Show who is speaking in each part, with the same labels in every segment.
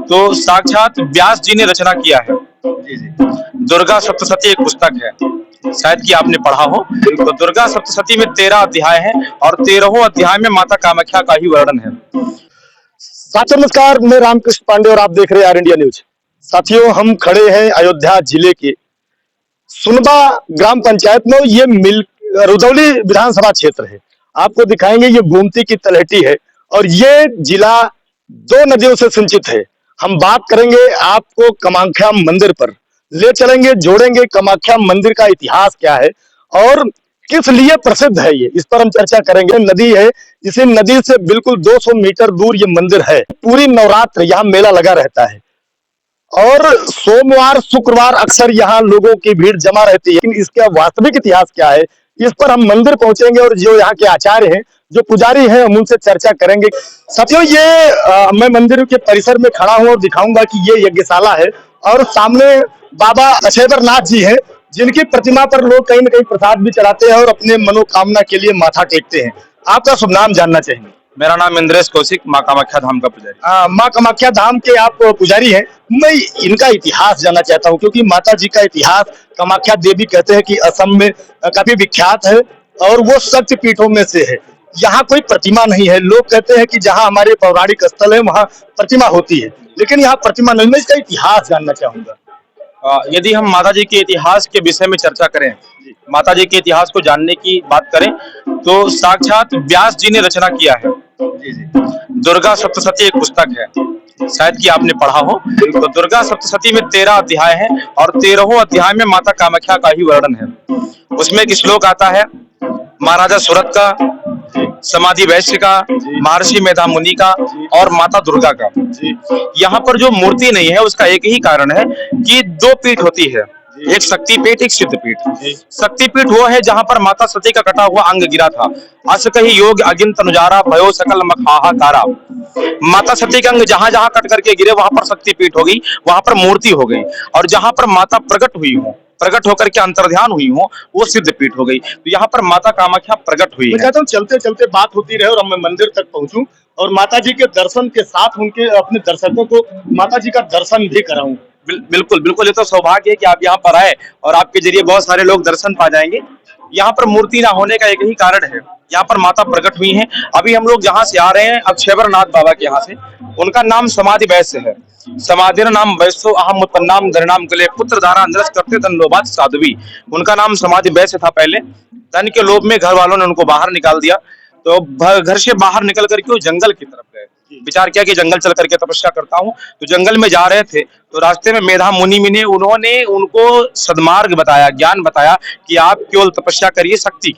Speaker 1: तो साक्षात व्यास जी ने रचना किया है।
Speaker 2: जी जी।
Speaker 1: दुर्गा सप्तशती एक पुस्तक है, शायद कि आपने पढ़ा हो। तो दुर्गा सप्तशती में 13 अध्याय हैं और 13वें अध्याय में माता कामाख्या का ही वर्णन है।
Speaker 2: साथियों नमस्कार, मैं रामकृष्ण पांडे और आप देख रहे हैं आर इंडिया न्यूज। साथियों, हम खड़े हैं अयोध्या जिले के सुनबा ग्राम पंचायत में। ये रुदौली विधानसभा क्षेत्र है। आपको दिखाएंगे, ये गोमती की तलहटी है और ये जिला 2 नदियों से सिंचित है। हम बात करेंगे, आपको कामाख्या मंदिर पर ले चलेंगे, जोड़ेंगे कामाख्या मंदिर का इतिहास क्या है और किस लिए प्रसिद्ध है ये, इस पर हम चर्चा करेंगे। नदी है, इसी नदी से बिल्कुल 200 मीटर दूर ये मंदिर है। पूरी नवरात्र यहाँ मेला लगा रहता है और सोमवार शुक्रवार अक्सर यहाँ लोगों की भीड़ जमा रहती है। लेकिन इसका वास्तविक इतिहास क्या है, इस पर हम मंदिर पहुंचेंगे और जो यहाँ के आचार्य हैं, जो पुजारी हैं, हम उनसे चर्चा करेंगे। साथियों, ये मैं मंदिर के परिसर में खड़ा हूँ और दिखाऊंगा कि ये यज्ञशाला है और सामने बाबा अक्षयवरनाथ जी हैं, जिनकी प्रतिमा पर लोग कहीं न कहीं प्रसाद भी चढ़ाते हैं और अपने मनोकामना के लिए माथा टेकते हैं। आपका शुभ नाम जानना चाहेंगे?
Speaker 1: मेरा नाम इंद्रेश कौशिक, माँ कामाख्या धाम का पुजारी।
Speaker 2: माँ कामाख्या धाम के आप पुजारी हैं। मैं इनका इतिहास जानना चाहता हूँ, क्योंकि माता जी का इतिहास, कामाख्या देवी कहते हैं कि असम में काफी विख्यात है और वो शक्ति पीठों में से है। यहाँ कोई प्रतिमा नहीं है। लोग कहते हैं कि जहाँ हमारे पौराणिक स्थल है वहाँ प्रतिमा होती है, लेकिन यहाँ प्रतिमा नहीं। मैं इसका इतिहास जानना चाहूंगा।
Speaker 1: यदि हम माता जी के इतिहास के विषय में चर्चा करें, माता जी के इतिहास को जानने की बात करें, तो साक्षात व्यास जी ने रचना किया है। दुर्गा सप्तशती एक पुस्तक है, शायद कि आपने पढ़ा हो। तो दुर्गा सप्तशती में 13 अध्याय हैं और 13वें अध्याय में माता कामाख्या का ही वर्णन है। उसमें एक श्लोक आता है महाराजा सूरत का, समाधि वैश्य का, महर्षि मेधा मुनि का और माता दुर्गा का। यहाँ पर जो मूर्ति नहीं है उसका एक ही कारण है कि 2 पीठ होती है, एक शक्ति पीठ, एक सिद्ध पीठ। शक्ति पीठ वो है जहां पर माता सती का कटा हुआ अंग गिरा था। अस कही योग अगिन तनुजारा भयो सकल मखाहाकारा। माता सती का अंग जहां जहां कट करके गिरे वहां पर शक्ति पीठ हो गई, वहां पर मूर्ति हो गई। और जहां पर माता प्रकट हुई हो, प्रकट होकर के अंतर्ध्यान हुई हो, वो सिद्ध पीठ हो गई। तो यहाँ पर माता कामाख्या प्रकट हुई है।
Speaker 2: मैं चाहता हूँ चलते चलते बात होती रहे और मैं मंदिर तक पहुंचूं और माता जी के दर्शन के साथ उनके अपने दर्शकों को माता जी का दर्शन भी कराऊं।
Speaker 1: बिल्कुल बिल्कुल, ये तो सौभाग्य है कि आप यहाँ पर आए और आपके जरिए बहुत सारे लोग दर्शन पा जाएंगे। यहाँ पर मूर्ति ना होने का एक ही कारण है, यहाँ पर माता प्रकट हुई हैं। अभी हम लोग जहाँ से आ रहे हैं अक्षयवरनाथ बाबा के यहाँ से, उनका नाम समाधि वैश्य है। समाधि नाम वैश्यो अहम उत्पन्नाम धरणाम कले पुत्र दारा अंदरस करते धन लोभात साध्वी। उनका नाम समाधि वैश्य था। पहले धन के लोभ में घर वालों ने उनको बाहर निकाल दिया, तो घर से बाहर निकल करके वो जंगल की तरफ गए। विचार किया कि जंगल चल करके तपस्या करता हूँ। तो जंगल में जा रहे थे तो रास्ते में मेधा मुनि ने उन्होंने उनको सद्मार्ग बताया, ज्ञान बताया कि आप केवल तपस्या करिए, शक्ति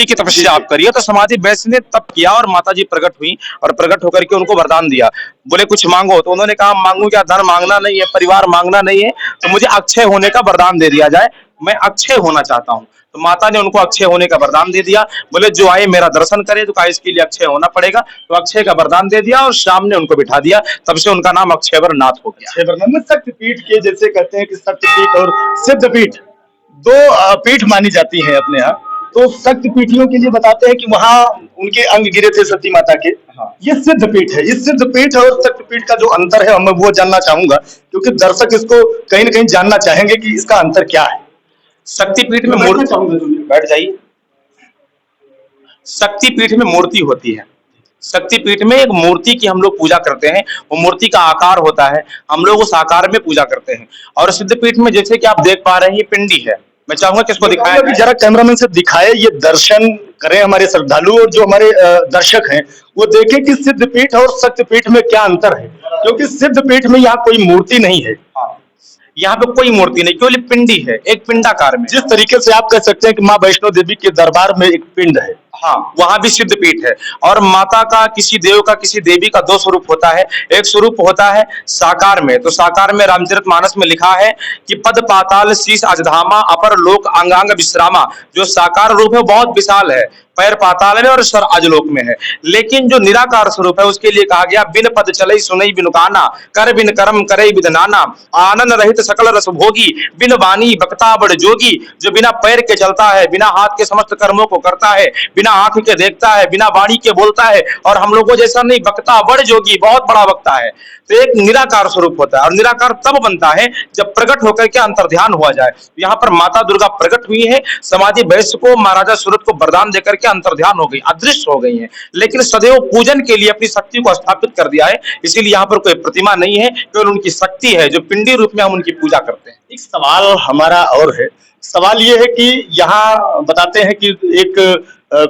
Speaker 1: की तपस्या आप करिए। तो समाधि वैश्य ने तप किया और माता जी प्रकट हुई और प्रकट होकर के उनको वरदान दिया। बोले कुछ मांगो, तो उन्होंने कहा मांगू क्या, धन मांगना नहीं है, परिवार मांगना नहीं है, तो मुझे अक्षय होने का वरदान दे दिया जाए, मैं अक्षय होना चाहता हूँ। तो माता ने उनको अक्षय होने का वरदान दे दिया। बोले जो आए मेरा दर्शन करे, तो कहा इसके लिए अक्षय होना पड़ेगा। तो अक्षय का वरदान दे दिया और सामने उनको बिठा दिया। तब से उनका नाम अक्षयवरनाथ हो गया।
Speaker 2: अक्षयवरनाथ में शक्तिपीठ के, जैसे कहते हैं कि शक्तिपीठ और सिद्धपीठ 2 पीठ मानी जाती है अपने यहाँ। तो शक्तिपीठियों के लिए बताते हैं कि वहाँ उनके अंग गिरे थे सती माता के। ये सिद्धपीठ है। इस सिद्धपीठ और शक्तिपीठ का जो अंतर है मैं वो जानना चाहूंगा, क्योंकि दर्शक इसको कहीं ना कहीं जानना चाहेंगे कि इसका अंतर क्या है।
Speaker 1: शक्तिपीठ में मूर्ति, बैठ जाइए। शक्तिपीठ में मूर्ति होती है। शक्तिपीठ में एक मूर्ति की हम लोग पूजा करते हैं, वो मूर्ति का आकार होता है, हम लोग उस आकार में पूजा करते हैं। और सिद्धपीठ में जैसे कि आप देख पा रहे हैं, ये पिंडी है। मैं चाहूंगा कि इसको दिखाएं,
Speaker 2: जरा कैमरामैन से दिखाए, ये दर्शन करें हमारे श्रद्धालु और जो हमारे दर्शक हैं वो देखें कि सिद्धपीठ और शक्तिपीठ में क्या अंतर है। क्योंकि सिद्धपीठ में यहाँ कोई मूर्ति नहीं है,
Speaker 1: यहाँ पे कोई मूर्ति नहीं, केवल पिंडी है, एक पिंडाकार में।
Speaker 2: जिस तरीके से आप कह सकते हैं कि माँ वैष्णो देवी के दरबार में एक पिंड है,
Speaker 1: हाँ, वहां भी सिद्ध पीठ है। और माता का, किसी देव का, किसी देवी का 2 स्वरूप होता है। एक स्वरूप होता है साकार में, तो साकार में रामचरितमानस में लिखा है कि पद पाताल शीश अजधामा अपर लोक अंगांग विश्रामा। जो साकार रूप है बहुत विशाल है, पैर पाताल में और सर अजलोक में है। लेकिन जो निराकार स्वरूप है उसके लिए कहा गया बिन पद चलई सुनई बिनु काना, कर बिन कर्म करई बिद नाना, आनंद रहित सकल रस भोगी, बिन वाणी बक्ता बड़ जोगी। जो बिना पैर के चलता है, बिना हाथ के समस्त कर्मों को करता है, बिना बिना आंख के देखता है, बिना वाणी के बोलता है, और हम लोगों जैसा नहीं, वक्ता बड़ जोगी, बहुत बड़ा वक्ता है। तो एक निराकार स्वरूप होता है, और निराकार तब बनता है जब प्रकट होकर के अंतर्ध्यान हुआ जाए। यहाँ पर माता दुर्गा प्रकट हुई है, समाधि वैश्य को महाराजा सूरत को वरदान देकर के अंतर्ध्यान हो गई, अदृश्य हो गई है, लेकिन सदैव पूजन के लिए अपनी शक्ति को स्थापित कर दिया है। इसीलिए यहाँ पर कोई प्रतिमा नहीं है, केवल उनकी शक्ति है जो पिंडी रूप में हम उनकी पूजा करते हैं।
Speaker 2: एक सवाल हमारा और है, सवाल ये है कि यहाँ बताते हैं कि एक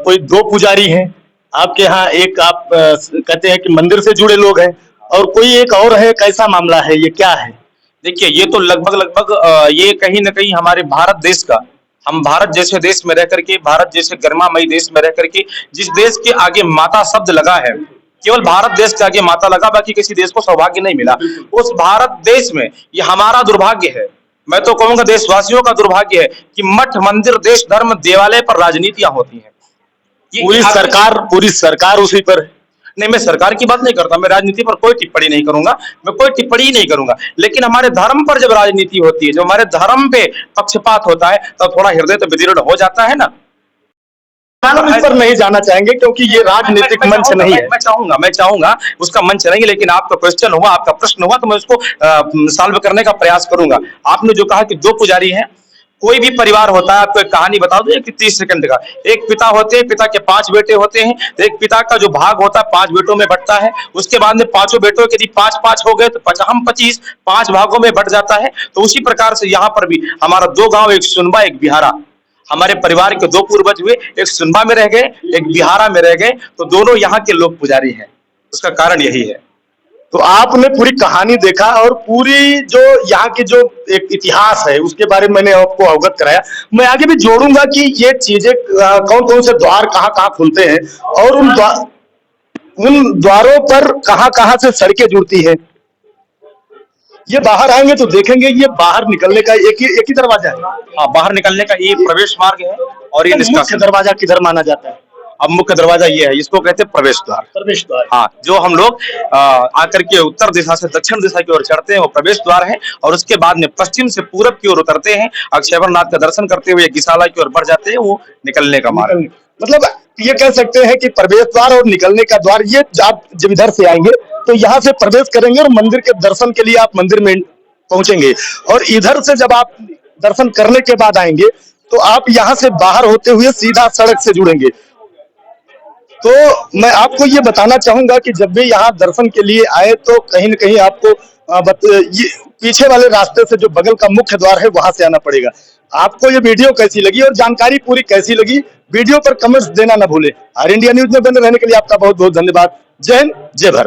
Speaker 2: कोई दो पुजारी हैं आपके यहाँ, एक आप कहते हैं कि मंदिर से जुड़े लोग हैं, और कोई एक और है, कैसा मामला है, ये क्या है?
Speaker 1: देखिए, ये तो लगभग लगभग ये कहीं न कहीं हमारे भारत देश का, हम भारत जैसे देश में रह करके, भारत जैसे गरिमामयी देश में रह करके, जिस देश के आगे माता शब्द लगा है, केवल भारत देश के आगे माता लगा, बाकी किसी देश को सौभाग्य नहीं मिला। उस भारत देश में ये हमारा दुर्भाग्य है, मैं तो कहूंगा देशवासियों का दुर्भाग्य है कि मठ मंदिर देश धर्म देवालय पर राजनीतियां होती हैं।
Speaker 2: पूरी सरकार उसी पर है।
Speaker 1: नहीं, मैं सरकार की बात नहीं करता, मैं राजनीति पर कोई टिप्पणी नहीं करूंगा, मैं कोई टिप्पणी ही नहीं करूंगा, लेकिन हमारे धर्म पर जब राजनीति होती है, जब हमारे धर्म पे पक्षपात होता है, तब थोड़ा हृदय तो विदीर्ण हो जाता है ना।
Speaker 2: हम इस पर नहीं जाना चाहेंगे क्योंकि ये राजनीतिक मंच नहीं है।
Speaker 1: मैं चाहूंगा उसका मंच नहीं, लेकिन आपका क्वेश्चन हुआ, आपका प्रश्न हुआ, तो मैं उसको सॉल्व करने का प्रयास करूंगा। आपने जो कहा कि दो पुजारी हैं, कोई भी परिवार होता है, आपको एक कहानी बता दूं, एक 30 सेकंड का। एक पिता होते हैं, पिता के 5 बेटे होते हैं, तो एक पिता का जो भाग होता है 5 बेटों में बंटता है। उसके बाद में पांचों बेटों के यदि 5-5 हो गए तो 25 5 भागों में बंट जाता है। तो उसी प्रकार से यहाँ पर भी हमारा 2 गांव, एक सुनबा एक बिहारा, हमारे परिवार के 2 पूर्वज हुए, एक सुनबा में रह गए, एक बिहारा में रह गए, तो दोनों यहाँ के लोग पुजारी हैं। उसका कारण यही है।
Speaker 2: तो आपने पूरी कहानी देखा और पूरी जो यहाँ की जो एक इतिहास है उसके बारे में मैंने आपको अवगत कराया। मैं आगे भी जोड़ूंगा कि ये चीजें कौन कौन से द्वार कहाँ कहाँ खुलते हैं, और उन द्वारों पर कहाँ कहाँ से सड़कें जुड़ती है। ये बाहर आएंगे तो देखेंगे, ये बाहर निकलने का एक ही दरवाजा है।
Speaker 1: हाँ, बाहर निकलने का ये प्रवेश मार्ग है, और ये
Speaker 2: मुख्य दरवाजा किधर माना जाता है?
Speaker 1: अब मुख्य दरवाजा ये है, इसको कहते हैं प्रवेश द्वार।
Speaker 2: प्रवेश द्वार,
Speaker 1: हाँ, जो हम लोग आकर के उत्तर दिशा से दक्षिण दिशा की ओर चढ़ते हैं वो प्रवेश द्वार है, और उसके बाद में पश्चिम से पूरब की ओर उतरते हैं, अक्षयवरनाथ का दर्शन करते हुए गिसाला की ओर बढ़ जाते हैं, वो निकलने का मार्ग।
Speaker 2: मतलब ये कह सकते हैं कि प्रवेश द्वार और निकलने का द्वार, ये आप जब इधर से आएंगे तो यहाँ से प्रवेश करेंगे और मंदिर के दर्शन के लिए आप मंदिर में पहुंचेंगे, और इधर से जब आप दर्शन करने के बाद आएंगे तो आप यहाँ से बाहर होते हुए सीधा सड़क से जुड़ेंगे। तो मैं आपको ये बताना चाहूंगा कि जब भी यहाँ दर्शन के लिए आए तो कहीं न कहीं आपको ये पीछे वाले रास्ते से जो बगल का मुख्य द्वार है वहां से आना पड़ेगा। आपको ये वीडियो कैसी लगी और जानकारी पूरी कैसी लगी, वीडियो पर कमेंट्स देना ना भूले। आर इंडिया न्यूज में बने रहने के लिए आपका बहुत बहुत धन्यवाद। जय हिंद, जय भारत।